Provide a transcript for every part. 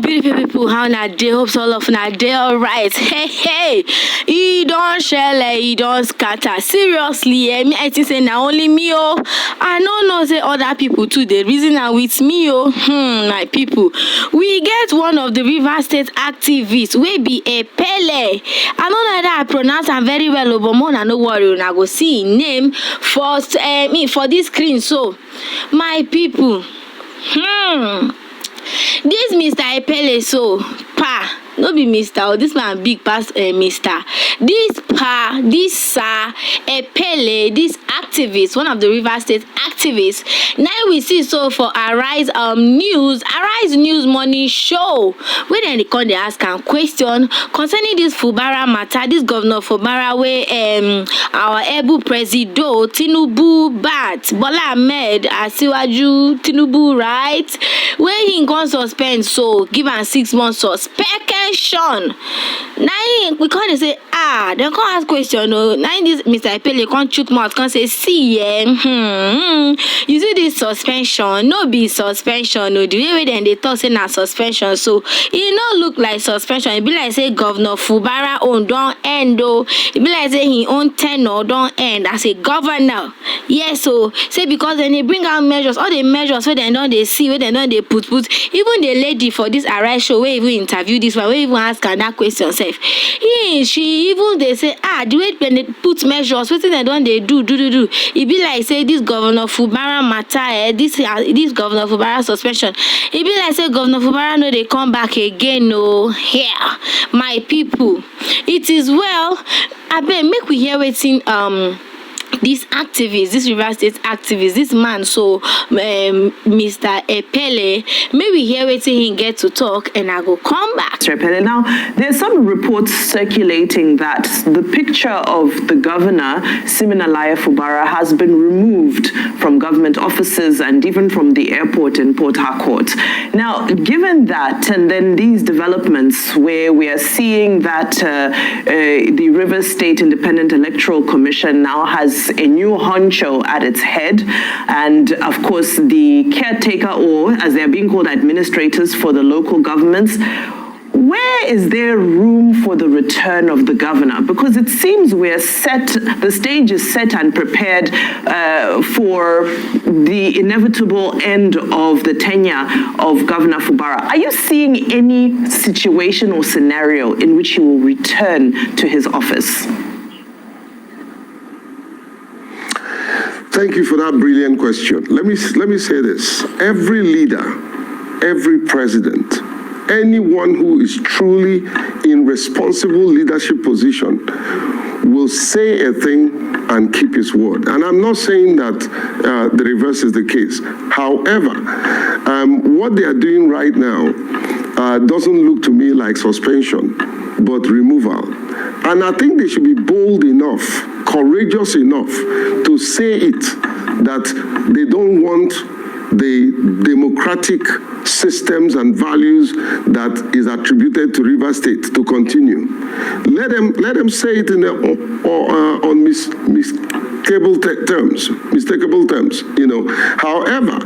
beautiful people, how na dey? Hopes all of na dey alright. Hey, e don shele, e don scatter. Seriously, me I think say na only me I no know say other people too dey reason am with me my people. We get one of the Rivers State activists wey be a Pele. I no know that I pronounce am very well, but more na no worry, una go see im name first for this screen. So my people, this Mr. Epele, so no be Mr. this man big pass Mr. This sir Epele, this activist, one of the River State activists. Now we see so for Arise News Morning Show, where then they come they ask am question concerning this FUBARA matter. This Governor FUBARA where our Ebu Presido Tinubu Bola Ahmed Asiwaju Tinubu, right? Where he gonna suspend, so give am 6 months suspension. Now we can't say they can't ask question. Now this Mr. Epele can't shoot mouth, can't say see you see this suspension, no be suspension, no the way then they talk say na suspension, so it no look like suspension. It be like say Governor FUBARA own don't end it be like say he own tenure don't end as a governor. Yes, so say because then they bring out measures, all the measures where they don't they see, where they don't they put even the lady for this Arise show where even interview this one, where even ask her that question self. She even they say the way when they put measures, what they don't they do. It be like say this Governor FUBARA matter, this Governor FUBARA suspension. It be like say Governor FUBARA no they come back again. No, here my people, it is well. I bet make we hear waiting this activist, this River State activist, this man, so Mr. Epele, maybe hear waiting he get to talk and I go come back. Mr. Epele, now there's some reports circulating that the picture of the governor, Siminalaya FUBARA, has been removed from government offices and even from the airport in Port Harcourt. Now, given that, and then these developments where we are seeing that the Rivers State Independent Electoral Commission now has a new honcho at its head, and of course the caretaker, or as they're being called, administrators for the local governments. Where is there room for the return of the governor? Because it seems we're set, the stage is set and prepared for the inevitable end of the tenure of Governor FUBARA. Are you seeing any situation or scenario in which he will return to his office? Thank you for that brilliant question. Let me say this. Every leader, every president, anyone who is truly in responsible leadership position will say a thing and keep his word. And I'm not saying that the reverse is the case. However, what they are doing right now doesn't look to me like suspension, but removal. And I think they should be bold enough, courageous enough to say it, that they don't want the democratic systems and values that is attributed to River State to continue. Let them say it in on mistakable terms. However,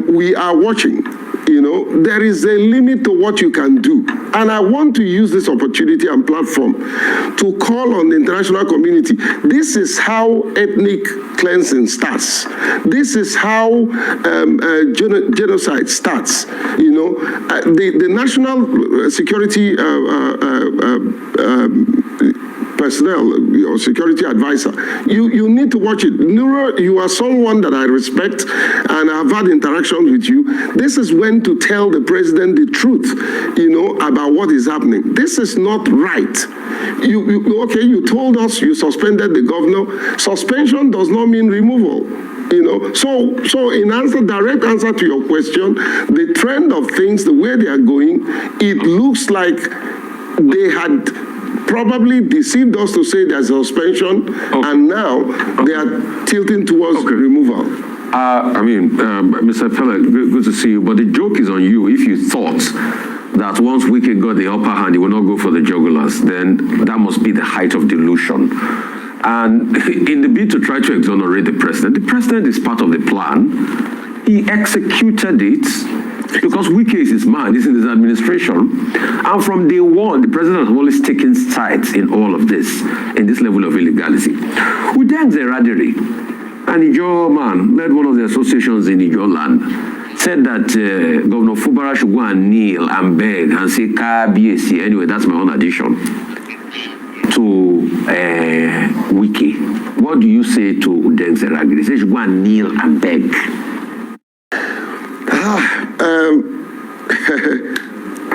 we are watching. There is a limit to what you can do. And I want to use this opportunity and platform to call on the international community. This is how ethnic cleansing starts. This is how genocide starts. The national security personnel or security advisor, you need to watch it. Nura, you are someone that I respect and I've had interactions with you. This is when to tell the president the truth, about what is happening. This is not right. You told us you suspended the governor. Suspension does not mean removal. So in direct answer to your question, the trend of things, the way they are going, it looks like they had probably deceived us to say there's a suspension, and now they are tilting towards removal. Mr. Fella, good to see you, but the joke is on you. If you thought that once Wike got the upper hand, he will not go for the jugulars, then that must be the height of delusion. And in the bid to try to exonerate the president is part of the plan. He executed it. Because Wike is his man, this is his administration. And from day one, the president has always taken sides in all of this, in this level of illegality. Udeng Zeradiri, an Ijo man, led one of the associations in Ijo land, said that Governor FUBARA should go and kneel and beg and say, KBAC. Anyway, that's my own addition to Wike. What do you say to Udeng Zeradiri? He said he should go and kneel and beg.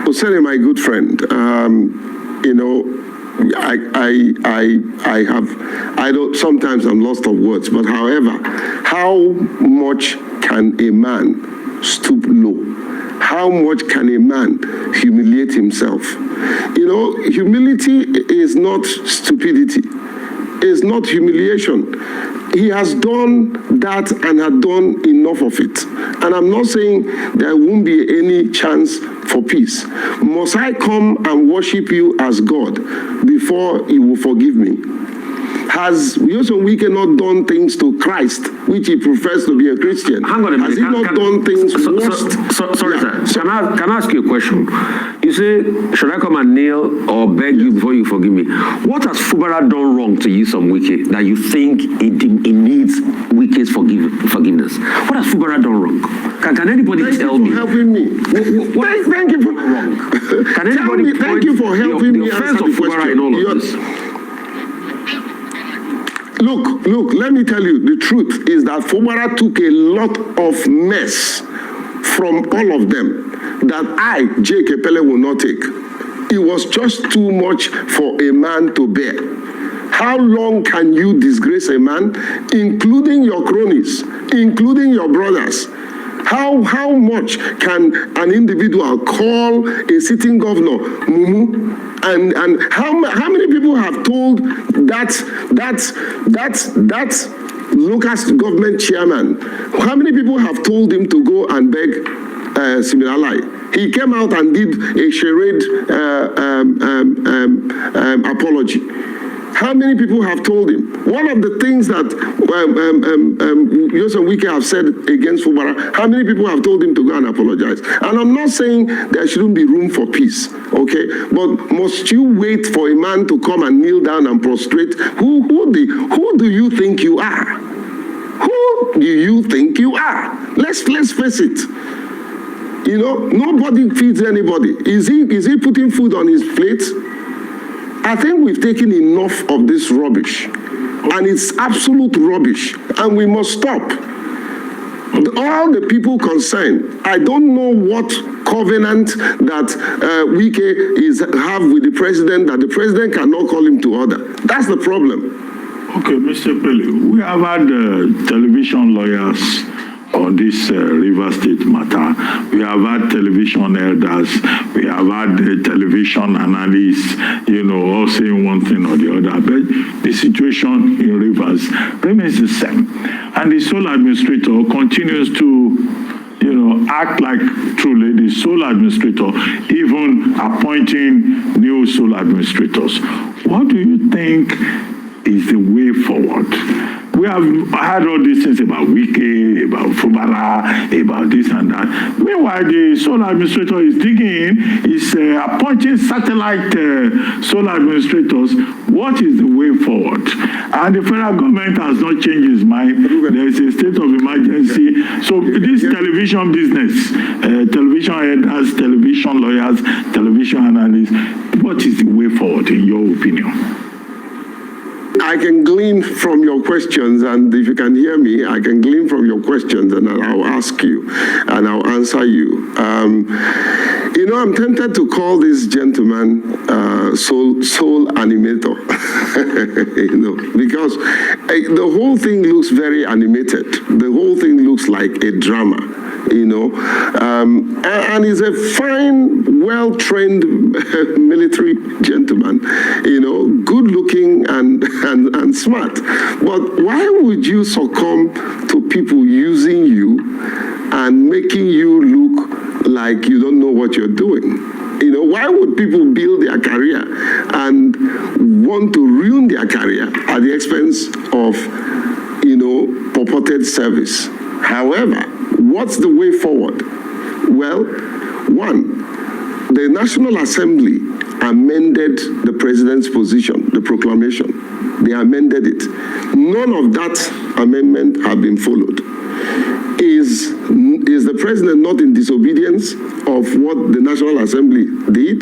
Oseni, my good friend, you know, I don't, sometimes I'm lost of words, but however, how much can a man stoop low? How much can a man humiliate himself? You know, humility is not stupidity. It's not humiliation. He has done that and had done enough of it. And I'm not saying there won't be any chance for peace. Must I come and worship you as God before you will forgive me? Has Yoson Wike not done things to Christ, which he professed to be a Christian? Hang on a minute. Has he not done things worse? Sorry, yeah. Sir. Can I ask you a question? You say, should I come and kneel or beg you before you forgive me? What has FUBARA done wrong to Yoson Wike that you think it needs Wike's forgiveness? What has FUBARA done wrong? Can anybody tell me? Thank you for helping me. Thank you for wrong. Can anybody thank you for helping me answer answer the FUBARA in all of this? Look, let me tell you, the truth is that FUBARA took a lot of mess from all of them that I, J.K. Pele, will not take. It was just too much for a man to bear. How long can you disgrace a man, including your cronies, including your brothers? How much can an individual call a sitting governor Mumu? And how many people have told that local government chairman? How many people have told him to go and beg Siminalai? He came out and did a charade apology. How many people have told him? One of the things that Yoson Wike have said against FUBARA, how many people have told him to go and apologize? And I'm not saying there shouldn't be room for peace, okay? But must you wait for a man to come and kneel down and prostrate? Who do you think you are? Who do you think you are? Let's face it. You know, nobody feeds anybody. Is he putting food on his plate? I think we've taken enough of this rubbish, and it's absolute rubbish, and we must stop. All the people concerned, I don't know what covenant that Wike have with the president, that the president cannot call him to order. That's the problem. Okay, Mr. Pele, we have had television lawyers on this River State matter. We have had television elders, we have had television analysts, you know, all saying one thing or the other, but the situation in Rivers remains the same. And the sole administrator continues to, you know, act like truly the sole administrator, even appointing new sole administrators. What do you think is the way forward? We have heard all these things about Wike, about FUBARA, about this and that. Meanwhile, the sole administrator is digging in, is appointing satellite sole administrators. What is the way forward? And the federal government has not changed its mind. There is a state of emergency. So this television business, television editors, television lawyers, television analysts, what is the way forward in your opinion? I can glean from your questions, and if you can hear me, I can glean from your questions, and I'll ask you, and I'll answer you. You know, I'm tempted to call this gentleman soul animator, you know, because the whole thing looks very animated. The whole thing looks like a drama, you know, and he's a fine, well-trained military gentleman, you know, good-looking and smart. But why would you succumb to people using you and making you look like you don't know what you're doing? You know, why would people build their career and want to ruin their career at the expense of, you know, purported service? However, what's the way forward? Well, one, the National Assembly amended the president's position, the proclamation. They amended it. None of that amendment have been followed. Is the president not in disobedience of what the National Assembly did?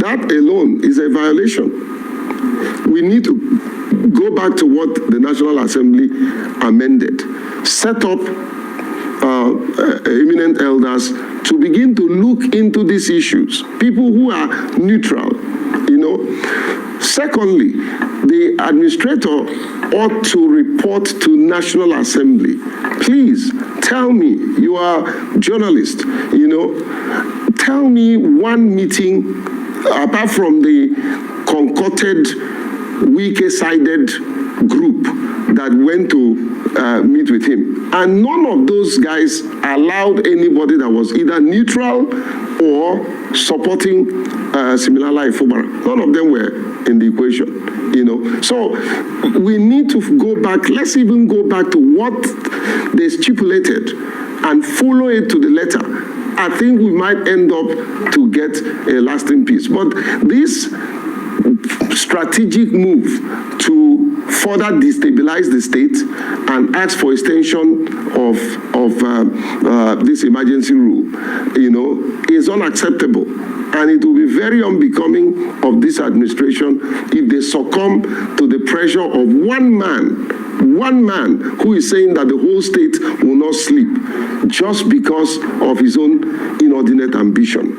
That alone is a violation. We need to go back to what the National Assembly amended. Set up eminent elders to begin to look into these issues. People who are neutral, you know. Secondly, the administrator ought to report to National Assembly. Please tell me, you are a journalist, you know, tell me one meeting apart from the concocted, weak-sided group that went to meet with him. And none of those guys allowed anybody that was either neutral or supporting Siminalayi FUBARA. None of them were in the equation, you know. So we need to go back. Let's even go back to what they stipulated and follow it to the letter. I think we might end up to get a lasting peace. But this strategic move to further destabilize the state and ask for extension of this emergency rule, you know, is unacceptable. And it will be very unbecoming of this administration if they succumb to the pressure of one man who is saying that the whole state will not sleep just because of his own inordinate ambition.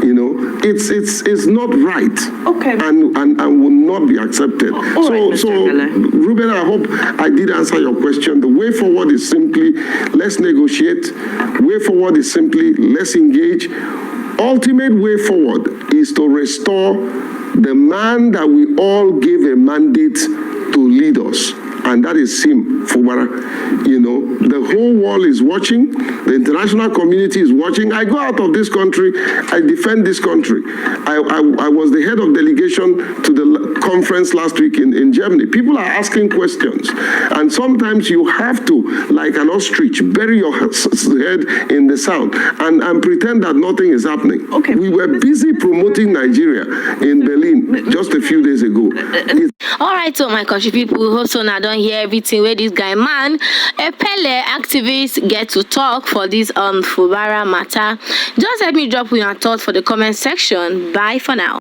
You know, it's not right. Okay. And will not be accepted. So Ruben, I hope I did answer your question. The way forward is simply let's negotiate. Way forward is simply let's engage. Ultimate way forward is to restore the man that we all gave a mandate to lead us, and that is SIMS FUBARA. You know, the whole world is watching. The international community is watching. I go out of this country. I defend this country. I was the head of delegation to the conference last week in Germany. People are asking questions. And sometimes you have to, like an ostrich, bury your head in the sand and pretend that nothing is happening. Okay. We were busy promoting Nigeria in Berlin just a few days ago. All right, so my country people, hope so now don't hear everything where this guy man, a Pele activists get to talk for this FUBARA matter. Just let me drop your thoughts for the comment section. Bye for now.